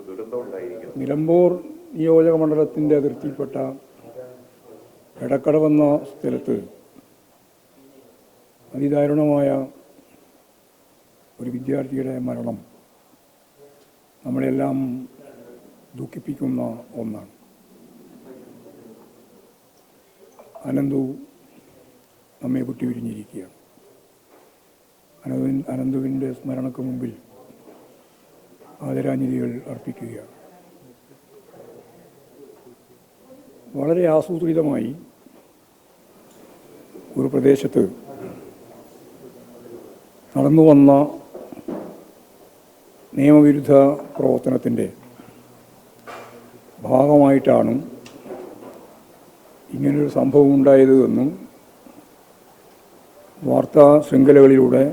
ഒരു ദുരന്തം ഉണ്ടായിരിക്കുന്നു. നിലമ്പൂർ നിയോജക മണ്ഡലത്തിൻ്റെ അതിർത്തിയിൽപ്പെട്ട എടക്കടവെന്ന സ്ഥലത്ത് അതിദാരുണമായ ഒരു വിദ്യാർത്ഥിയുടെ മരണം നമ്മളെല്ലാം ദുഃഖിപ്പിക്കുന്ന ഒന്നാണ്. അനന്തു നമ്മെ വിട്ടുപിരിഞ്ഞിരിക്കുകയാണ്. അനന്തുവിൻ്റെ സ്മരണയ്ക്ക് മുമ്പിൽ ആദരാഞ്ജലികൾ അർപ്പിക്കുകയാണ്. വളരെ ആസൂത്രിതമായി ഒരു പ്രദേശത്ത് നടന്നു വന്ന നിയമവിരുദ്ധ പ്രവർത്തനത്തിൻ്റെ ഭാഗമായിട്ടാണ് ഇങ്ങനൊരു സംഭവം ഉണ്ടായത് എന്നും വാർത്താ ശൃംഖലകളിലൂടെ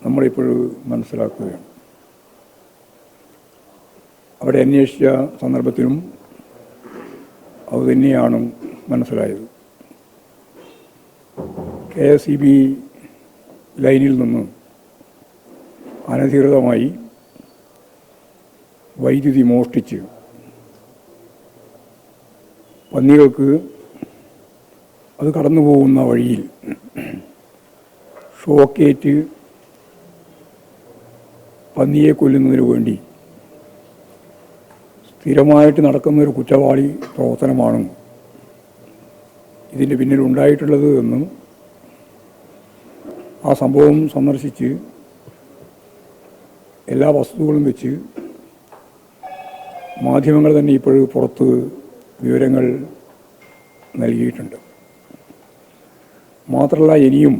നമ്മളിപ്പോഴും മനസ്സിലാക്കുകയാണ്. അവിടെ അന്വേഷിച്ച സന്ദർഭത്തിലും അതുതന്നെയാണ് മനസ്സിലായത്. KSEB ലൈനിൽ നിന്ന് അനധികൃതമായി വൈദ്യുതി മോഷ്ടിച്ച് പന്നികൾക്ക് അത് കടന്നു പോകുന്ന വഴിയിൽ ഷോക്കേറ്റ് പന്നിയെ കൊല്ലുന്നതിന് വേണ്ടി സ്ഥിരമായിട്ട് നടക്കുന്നൊരു കുറ്റവാളി പ്രവർത്തനമാണ് ഇതിൻ്റെ പിന്നിലുണ്ടായിട്ടുള്ളത് എന്ന് ആ സംഭവം സന്ദർശിച്ച് എല്ലാ വസ്തുക്കളും വെച്ച് മാധ്യമങ്ങൾ തന്നെ ഇപ്പോഴും പുറത്ത് വിവരങ്ങൾ നൽകിയിട്ടുണ്ട്. മാത്രമല്ല, ഇനിയും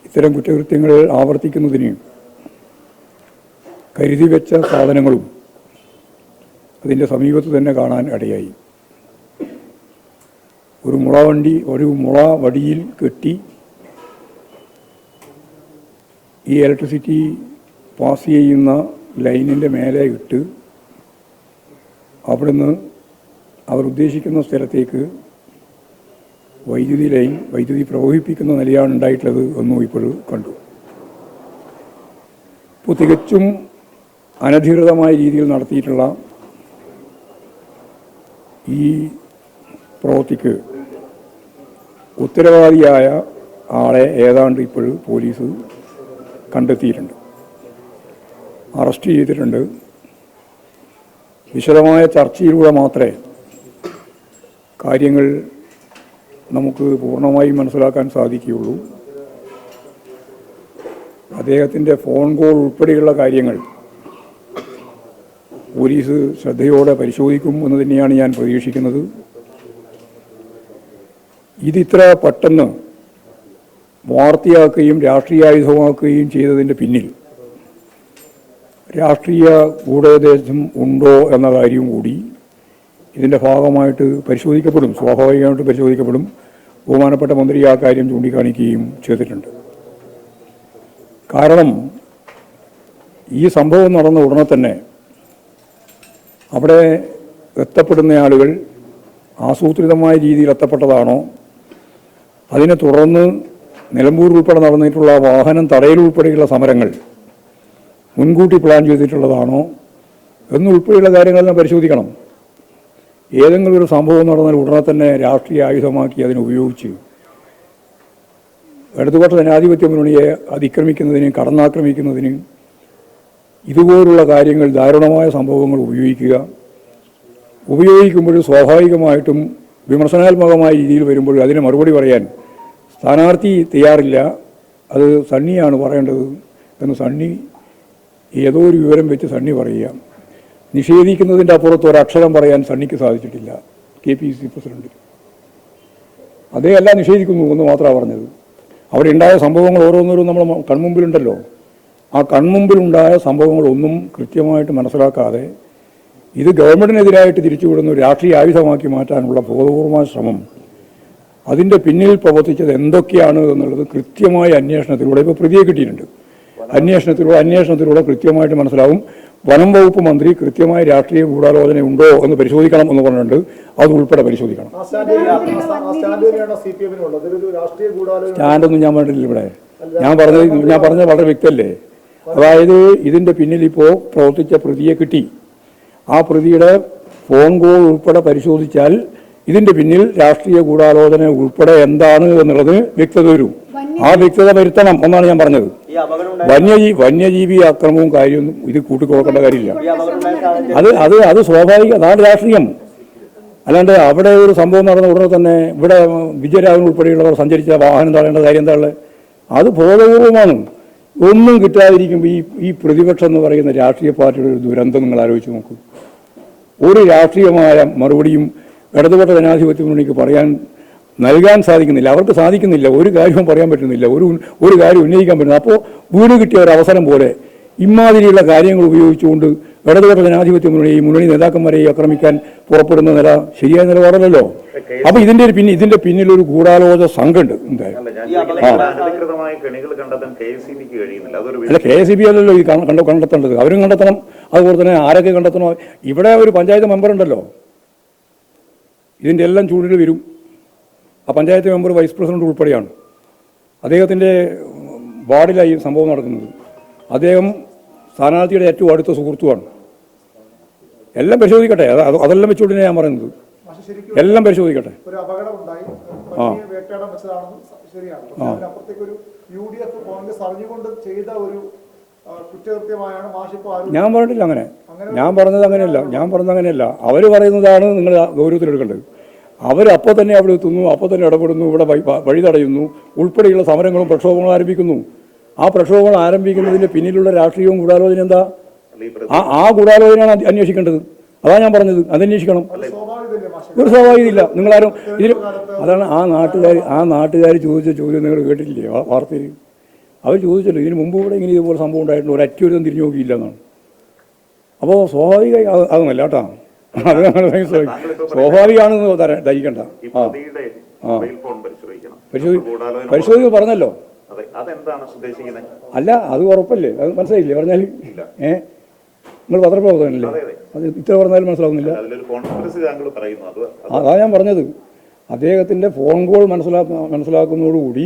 ഇത്തരം കുറ്റകൃത്യങ്ങൾ ആവർത്തിക്കുന്നതിന് കരുതി വെച്ച സാധനങ്ങളും അതിൻ്റെ സമീപത്ത് തന്നെ കാണാൻ ഇടയായി. ഒരു മുള വടിയിൽ കെട്ടി ഈ ഇലക്ട്രിസിറ്റി പാസ് ചെയ്യുന്ന ലൈനിൻ്റെ മേലെ ഇട്ട് അവിടുന്ന് അവർ ഉദ്ദേശിക്കുന്ന സ്ഥലത്തേക്ക് വൈദ്യുതി പ്രവഹിപ്പിക്കുന്ന നിലയാണ് ഉണ്ടായിട്ടുള്ളത് എന്നും ഇപ്പോഴും കണ്ടു. ഇപ്പോൾ തികച്ചും അനധികൃതമായ രീതിയിൽ നടത്തിയിട്ടുള്ള ഈ പ്രവൃത്തിക്ക് ഉത്തരവാദിയായ ആളെ ഏതാണ്ട് ഇപ്പോഴും പോലീസ് കണ്ടെത്തിയിട്ടുണ്ട്, അറസ്റ്റ് ചെയ്തിട്ടുണ്ട്. വിശദമായ ചർച്ചയിലൂടെ മാത്രമേ കാര്യങ്ങൾ നമുക്ക് പൂർണ്ണമായും മനസ്സിലാക്കാൻ സാധിക്കുകയുള്ളൂ. അദ്ദേഹത്തിൻ്റെ ഫോൺ കോൾ ഉൾപ്പെടെയുള്ള കാര്യങ്ങൾ പോലീസ് ശ്രദ്ധയോടെ പരിശോധിക്കും എന്ന് തന്നെയാണ് ഞാൻ പ്രതീക്ഷിക്കുന്നത്. ഇതിത്ര പെട്ടെന്ന് വാർത്തയാക്കുകയും രാഷ്ട്രീയായുധമാക്കുകയും ചെയ്തതിൻ്റെ പിന്നിൽ രാഷ്ട്രീയ ഗൂഢോദ്ദേശം ഉണ്ടോ എന്ന കാര്യം കൂടി ഇതിൻ്റെ ഭാഗമായിട്ട് പരിശോധിക്കപ്പെടും, സ്വാഭാവികമായിട്ട് പരിശോധിക്കപ്പെടും. ബഹുമാനപ്പെട്ട മന്ത്രി ആ കാര്യം ചൂണ്ടിക്കാണിക്കുകയും ചെയ്തിട്ടുണ്ട്. കാരണം ഈ സംഭവം നടന്ന ഉടനെ തന്നെ അവിടെ എത്തപ്പെടുന്ന ആളുകൾ ആസൂത്രിതമായ രീതിയിൽ എത്തപ്പെട്ടതാണോ, അതിനെ തുടർന്ന് നിലമ്പൂർ ഉൾപ്പെടെ നടന്നിട്ടുള്ള വാഹനം തടയൽ ഉൾപ്പെടെയുള്ള സമരങ്ങൾ മുൻകൂട്ടി പ്ലാൻ ചെയ്തിട്ടുള്ളതാണോ എന്നുൾപ്പെടെയുള്ള കാര്യങ്ങളെല്ലാം പരിശോധിക്കണം. ഏതെങ്കിലും ഒരു സംഭവം നടന്നാൽ ഉടനെ തന്നെ രാഷ്ട്രീയ ആയുധമാക്കി അതിനെ ഉപയോഗിച്ച് ഇടതുപക്ഷ ജനാധിപത്യ മുന്നണിയെ അതിക്രമിക്കുന്നതിന്, കടന്നാക്രമിക്കുന്നതിന് ഇതുപോലുള്ള കാര്യങ്ങൾ, ദാരുണമായ സംഭവങ്ങൾ ഉപയോഗിക്കുമ്പോൾ സ്വാഭാവികമായിട്ടും വിമർശനാത്മകമായ രീതിയിൽ വരുമ്പോൾ അതിന് മറുപടി പറയാൻ സ്ഥാനാർത്ഥി തയ്യാറില്ല. അത് സണ്ണിയാണ് പറയേണ്ടത് എന്ന് സണ്ണി ഏതോ ഒരു വിവരം വെച്ച് സണ്ണി പറയുക. നിഷേധിക്കുന്നതിൻ്റെ അപ്പുറത്ത് ഒരക്ഷരം പറയാൻ സണ്ണിക്ക് സാധിച്ചിട്ടില്ല. KPCC പ്രസിഡന്റ് അതേയല്ല നിഷേധിക്കുന്നു എന്ന് മാത്രമാണ് പറഞ്ഞത്. അവിടെ ഉണ്ടായ സംഭവങ്ങൾ ഓരോന്നോരും നമ്മൾ കൺമുമ്പിലുണ്ടല്ലോ. ആ കൺമുമ്പിലുണ്ടായ സംഭവങ്ങളൊന്നും കൃത്യമായിട്ട് മനസ്സിലാക്കാതെ ഇത് ഗവൺമെൻറ്റിനെതിരായിട്ട് തിരിച്ചുവിടുന്ന ഒരു രാഷ്ട്രീയ ആയുധമാക്കി മാറ്റാനുള്ള ബോധപൂർവമായ ശ്രമം, അതിൻ്റെ പിന്നിൽ പ്രവർത്തിച്ചത് എന്തൊക്കെയാണ് എന്നുള്ളത് കൃത്യമായ അന്വേഷണത്തിലൂടെ ഇപ്പോൾ പ്രതിയെ കിട്ടിയിട്ടുണ്ട്. അന്വേഷണത്തിലൂടെ കൃത്യമായിട്ട് മനസ്സിലാവും. വനം വകുപ്പ് മന്ത്രി കൃത്യമായ രാഷ്ട്രീയ ഗൂഢാലോചന ഉണ്ടോ എന്ന് പരിശോധിക്കണം എന്ന് പറഞ്ഞിട്ടുണ്ട്. അത് ഉൾപ്പെടെ പരിശോധിക്കണം. സ്റ്റാൻഡൊന്നും ഞാൻ പറഞ്ഞിട്ടില്ല ഇവിടെ. ഞാൻ പറഞ്ഞത് വളരെ വ്യക്തമല്ലേ. അതായത് ഇതിൻ്റെ പിന്നിൽ ഇപ്പോൾ പ്രവർത്തിച്ച പ്രതിയെ കിട്ടി. ആ പ്രതിയുടെ ഫോൺ കോൾ ഉൾപ്പെടെ പരിശോധിച്ചാൽ ഇതിൻ്റെ പിന്നിൽ രാഷ്ട്രീയ ഗൂഢാലോചന ഉൾപ്പെടെ എന്താണ് എന്നുള്ളത് വ്യക്തത വരും. ആ വ്യക്തത വരുത്തണം എന്നാണ് ഞാൻ പറഞ്ഞത്. വന്യജീവി ആക്രമണവും കാര്യമൊന്നും ഇത് കൂട്ടിക്കൊടുക്കേണ്ട കാര്യമില്ല. അത് സ്വാഭാവിക, അതാണ് രാഷ്ട്രീയം. അല്ലാണ്ട് അവിടെ ഒരു സംഭവം നടന്ന ഉടനെ തന്നെ ഇവിടെ വിജയരാഘവൻ ഉൾപ്പെടെയുള്ളവർ സഞ്ചരിച്ച വാഹനം തടയേണ്ട കാര്യം എന്താ ഉള്ളത്? അത് ബോധപൂർവമാണ്. ഒന്നും കിട്ടാതിരിക്കുമ്പോൾ ഈ പ്രതിപക്ഷം എന്ന് പറയുന്ന രാഷ്ട്രീയ പാർട്ടിയുടെ ഒരു ദുരന്തം നിങ്ങൾ ആലോചിച്ച് നോക്കൂ. ഒരു രാഷ്ട്രീയമായ മറുപടിയും ഇടതുപക്ഷ ജനാധിപത്യ മുന്നണിക്ക് നൽകാൻ സാധിക്കുന്നില്ല. അവർക്ക് സാധിക്കുന്നില്ല. ഒരു കാര്യവും പറയാൻ പറ്റുന്നില്ല. ഒരു കാര്യം ഉന്നയിക്കാൻ പറ്റുന്നില്ല. അപ്പോൾ വീട് കിട്ടിയ ഒരു അവസരം പോലെ ഇമാതിരിയുള്ള കാര്യങ്ങൾ ഉപയോഗിച്ചുകൊണ്ട് ഇടതുപക്ഷ ജനാധിപത്യ മുന്നണി നേതാക്കന്മാരെ ആക്രമിക്കാൻ പുറപ്പെടുന്ന ശരിയായ നിലപാടല്ലോ. അപ്പൊ ഇതിന്റെ പിന്നിൽ ഒരു ഗൂഢാലോചന സംഘമുണ്ട്. എന്തായാലും അല്ല, KSEB അല്ലല്ലോ ഈ കണ്ടെത്തേണ്ടത്. അവരും കണ്ടെത്തണം. അതുപോലെ തന്നെ ആരൊക്കെ കണ്ടെത്തണോ? ഇവിടെ ഒരു പഞ്ചായത്ത് മെമ്പർ ഉണ്ടല്ലോ, ഇതിൻ്റെ എല്ലാം ചൂടിൽ വരും. ആ പഞ്ചായത്ത് മെമ്പർ വൈസ് പ്രസിഡന്റ് ഉൾപ്പെടെയാണ്. അദ്ദേഹത്തിൻ്റെ വാർഡിലായി സംഭവം നടക്കുന്നത്. അദ്ദേഹം സ്ഥാനാർത്ഥിയുടെ ഏറ്റവും അടുത്ത സുഹൃത്തുമാണ്. എല്ലാം പരിശോധിക്കട്ടെ. അതെല്ലാം വെച്ചുകൊണ്ടിനെ ഞാൻ പറയുന്നത്. എല്ലാം പരിശോധിക്കട്ടെ. ഞാൻ പറഞ്ഞിട്ടില്ല അങ്ങനെ. ഞാൻ പറഞ്ഞത് അങ്ങനെയല്ല. അവർ പറയുന്നതാണ് നിങ്ങൾ ഗൗരവത്തിലെടുക്കേണ്ടത്. അവരപ്പോൾ തന്നെ അവിടെ എത്തുന്നു, അപ്പോൾ തന്നെ ഇടപെടുന്നു, ഇവിടെ വഴി തടയുന്നു, ഉൾപ്പെടെയുള്ള സമരങ്ങളും പ്രക്ഷോഭങ്ങളും ആരംഭിക്കുന്നു. ആ പ്രക്ഷോഭങ്ങൾ ആരംഭിക്കുന്നതിൻ്റെ പിന്നിലുള്ള രാഷ്ട്രീയവും ഗൂഢാലോചന എന്താ? ആ ഗൂഢാലോചനയാണ് അന്വേഷിക്കേണ്ടത്. അതാണ് ഞാൻ പറഞ്ഞത്. അതന്വേഷിക്കണം. ഒരു സ്വാഭാവികമില്ല. നിങ്ങളാരും ഇതിൽ അതാണ് ആ നാട്ടുകാർ ചോദിച്ച ചോദ്യം നിങ്ങൾ കേട്ടിട്ടില്ലേ വാർത്തയിൽ? അവർ ചോദിച്ചല്ലോ, ഇതിന് മുമ്പ് ഇവിടെ ഇങ്ങനെ ഇതുപോലെ സംഭവം ഉണ്ടായിട്ടുണ്ട്, ഒരൊറ്റൊരുത്തം തിരിഞ്ഞു നോക്കിയില്ല എന്നാണ്. അപ്പോൾ സ്വാഭാവികമായി അതൊന്നല്ല കേട്ടോ. അത് സ്വാഭാവികമാണെന്ന് ധരിക്കണ്ട. പരിശോധിക്കുക പറഞ്ഞല്ലോ. അല്ല, അത് ഉറപ്പല്ലേ? അത് മനസ്സിലായില്ലേ പറഞ്ഞാൽ? നിങ്ങൾ പത്രപ്രവർത്തകനല്ലേ? അത് ഇത്ര പറഞ്ഞാലും മനസ്സിലാവുന്നില്ല. അതാ ഞാൻ പറഞ്ഞത്. അദ്ദേഹത്തിൻ്റെ ഫോൺ കോൾ മനസ്സിലാക്കുന്നതോടുകൂടി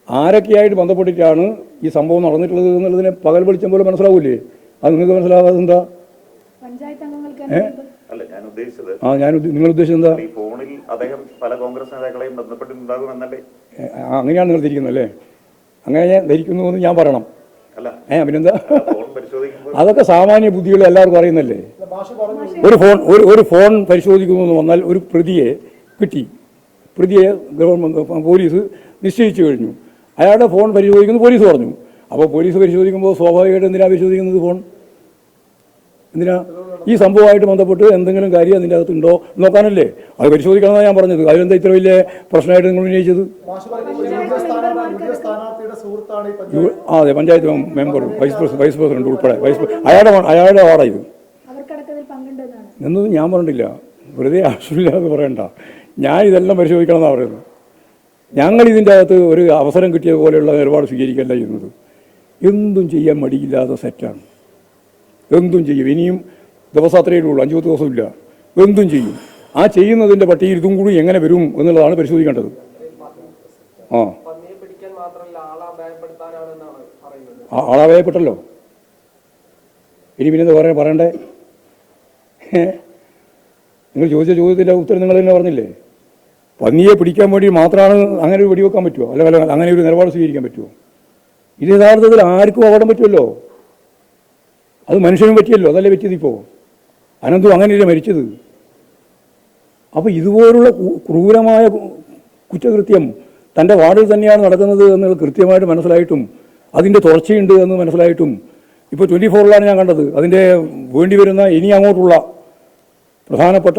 ആരൊക്കെയായിട്ട് ബന്ധപ്പെട്ടിട്ടാണ് ഈ സംഭവം നടന്നിട്ടുള്ളത് എന്നുള്ളതിനെ പകൽ വെളിച്ചം പോലെ മനസ്സിലാവൂലേ? അത് നിങ്ങൾക്ക് മനസ്സിലാവാതെ എന്താ? നിങ്ങൾ ഉദ്ദേശിച്ചത് എന്താ? അങ്ങനെയാണ് നിങ്ങൾ ധരിക്കുന്നത് അല്ലേ? അങ്ങനെ ഞാൻ ധരിക്കുന്നു എന്ന് ഞാൻ പറയണം. പിന്നെന്താ? അതൊക്കെ സാമാന്യ ബുദ്ധികൾ എല്ലാവർക്കും അറിയുന്നല്ലേ. ഒരു ഫോൺ പരിശോധിക്കുന്നു എന്ന് വന്നാൽ ഒരു പ്രതിയെ കിട്ടി. പ്രതിയെ പോലീസ് നിശ്ചയിച്ചു കഴിഞ്ഞു. അയാളുടെ ഫോൺ പരിശോധിക്കുന്നു പോലീസ് പറഞ്ഞു. അപ്പോൾ പോലീസ് പരിശോധിക്കുമ്പോൾ സ്വാഭാവികമായിട്ട് എന്തിനാണ് പരിശോധിക്കുന്നത്? ഫോൺ എന്തിനാ? ഈ സംഭവമായിട്ട് ബന്ധപ്പെട്ട് എന്തെങ്കിലും കാര്യം അതിൻ്റെ അകത്തുണ്ടോ നോക്കാനല്ലേ അത് പരിശോധിക്കണമെന്നാണ് ഞാൻ പറഞ്ഞത്. അതിലെന്താ ഇത്ര വലിയ പ്രശ്നമായിട്ട് നിങ്ങൾ ഉന്നയിച്ചത്? അതെ, പഞ്ചായത്ത് മെമ്പർ വൈസ് പ്രസിഡന്റ് ഉൾപ്പെടെ അയാളുടെ വാർഡാ ഇത് എന്നൊന്നും ഞാൻ പറഞ്ഞിട്ടില്ല. വെറുതെ ആവശ്യമില്ലാതെ പറയണ്ട. ഞാൻ ഇതെല്ലാം പരിശോധിക്കണം എന്നാണ് പറയുന്നത്. ഞങ്ങൾ ഇതിൻ്റെ അകത്ത് ഒരു അവസരം കിട്ടിയതുപോലെയുള്ള നിലപാട് സ്വീകരിക്കല്ല ചെയ്യുന്നത്. എന്തും ചെയ്യാൻ മടിയില്ലാതെ സെറ്റാണ്. എന്തും ചെയ്യും. ഇനിയും ദിവസം അത്രയേ ഉള്ളൂ, 5 ദിവസമില്ല. എന്തും ചെയ്യും. ആ ചെയ്യുന്നതിൻ്റെ പട്ടികയിൽ ഇതും കൂടി എങ്ങനെ വരും എന്നുള്ളതാണ് പരിശോധിക്കേണ്ടത്. ആളാഭയപ്പെട്ടല്ലോ. ഇനി പിന്നെ പറയണ്ടേ? നിങ്ങൾ ചോദിച്ച ചോദ്യത്തിൻ്റെ ഉത്തരം നിങ്ങൾ തന്നെ പറഞ്ഞില്ലേ. പന്നിയെ പിടിക്കാൻ വേണ്ടി മാത്രമാണ് അങ്ങനെ ഒരു വെടിവെക്കാൻ പറ്റുമോ? അല്ലെങ്കിൽ അങ്ങനെ ഒരു നിലപാട് സ്വീകരിക്കാൻ പറ്റുമോ? ഇത് യഥാർത്ഥത്തിൽ ആർക്കും അപകടം പറ്റുമല്ലോ. അത് മനുഷ്യനും പറ്റിയല്ലോ. അതല്ലേ പറ്റിയത്? ഇപ്പോൾ അനന്തും അങ്ങനെയല്ലേ മരിച്ചത്. അപ്പോൾ ഇതുപോലുള്ള ക്രൂരമായ കുറ്റകൃത്യം തൻ്റെ വാർഡിൽ തന്നെയാണ് നടക്കുന്നത് എന്ന് കൃത്യമായിട്ട് മനസ്സിലായിട്ടും അതിൻ്റെ തുടർച്ചയുണ്ട് എന്ന് മനസ്സിലായിട്ടും ഇപ്പോൾ 24-ലാണ് ഞാൻ കണ്ടത്. അതിൻ്റെ വേണ്ടി വരുന്ന ഇനി അങ്ങോട്ടുള്ള പ്രധാനപ്പെട്ട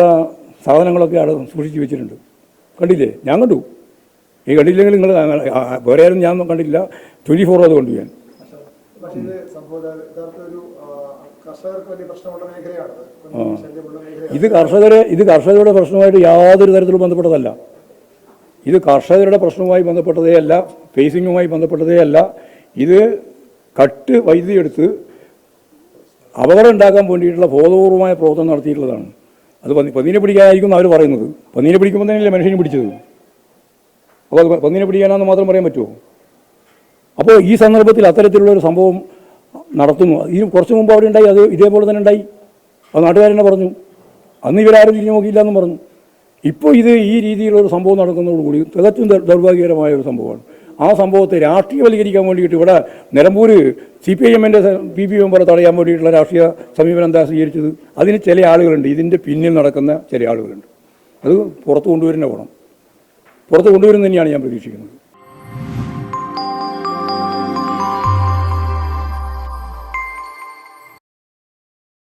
സാധനങ്ങളൊക്കെ അവിടെ സൂക്ഷിച്ച് വെച്ചിട്ടുണ്ട്. കണ്ടില്ലേ? ഞാൻ കണ്ടു. ഈ കണ്ടില്ലെങ്കിൽ നിങ്ങൾ വേറെ ആരും ഞാൻ കണ്ടില്ല. 24 അത് കണ്ടു ഞാൻ. ഇത് കർഷകരുടെ പ്രശ്നമായിട്ട് യാതൊരു തരത്തിലും ബന്ധപ്പെട്ടതല്ല. ഇത് കർഷകരുടെ പ്രശ്നവുമായി ബന്ധപ്പെട്ടതേ അല്ല, ഫേസിങ്ങുമായി ബന്ധപ്പെട്ടതേ അല്ല. ഇത് കട്ട് വൈദ്യുതി എടുത്ത് അപകടം ഉണ്ടാക്കാൻ വേണ്ടിയിട്ടുള്ള ബോധപൂർവമായ പ്രവർത്തനം നടത്തിയിട്ടുള്ളതാണ്. അത് പന്നീനെ പിടിക്കാനായിരിക്കും അവർ പറയുന്നത്. പന്നീനെ പിടിക്കുമ്പോൾ തന്നെയല്ലേ മനുഷ്യനെ പിടിച്ചത്. അപ്പോൾ അത് പന്നീനെ പിടിക്കാനാണെന്ന് മാത്രം പറയാൻ പറ്റുമോ? അപ്പോൾ ഈ സന്ദർഭത്തിൽ അത്തരത്തിലുള്ളൊരു സംഭവം നടത്തുന്നു. ഇതിന് കുറച്ച് മുമ്പ് അവിടെ ഉണ്ടായി, അത് ഇതേപോലെ തന്നെ ഉണ്ടായി. അത് നാട്ടുകാരെന്നെ പറഞ്ഞു. അന്ന് ഇവരാരും തിരിഞ്ഞു നോക്കിയില്ല എന്നും പറഞ്ഞു. ഇപ്പോൾ ഇത് ഈ രീതിയിലൊരു സംഭവം നടക്കുന്നതോടുകൂടി തികച്ചും ദൗർഭാഗ്യകരമായ ഒരു സംഭവമാണ്. ആ സംഭവത്തെ രാഷ്ട്രീയവൽക്കരിക്കാൻ വേണ്ടിയിട്ട് ഇവിടെ നിലമ്പൂർ CPIM-ൻ്റെ PPM പോലെ തടയാൻ വേണ്ടിയിട്ടുള്ള രാഷ്ട്രീയ സമീപനം എന്താ സ്വീകരിച്ചത്? അതിന് ചില ആളുകളുണ്ട്, ഇതിൻ്റെ പിന്നിൽ നടക്കുന്ന ചില ആളുകളുണ്ട്. അത് പുറത്ത് കൊണ്ടുവരുന്ന വേണം, പുറത്ത് കൊണ്ടുവരുന്ന തന്നെയാണ് ഞാൻ പ്രതീക്ഷിക്കുന്നത്.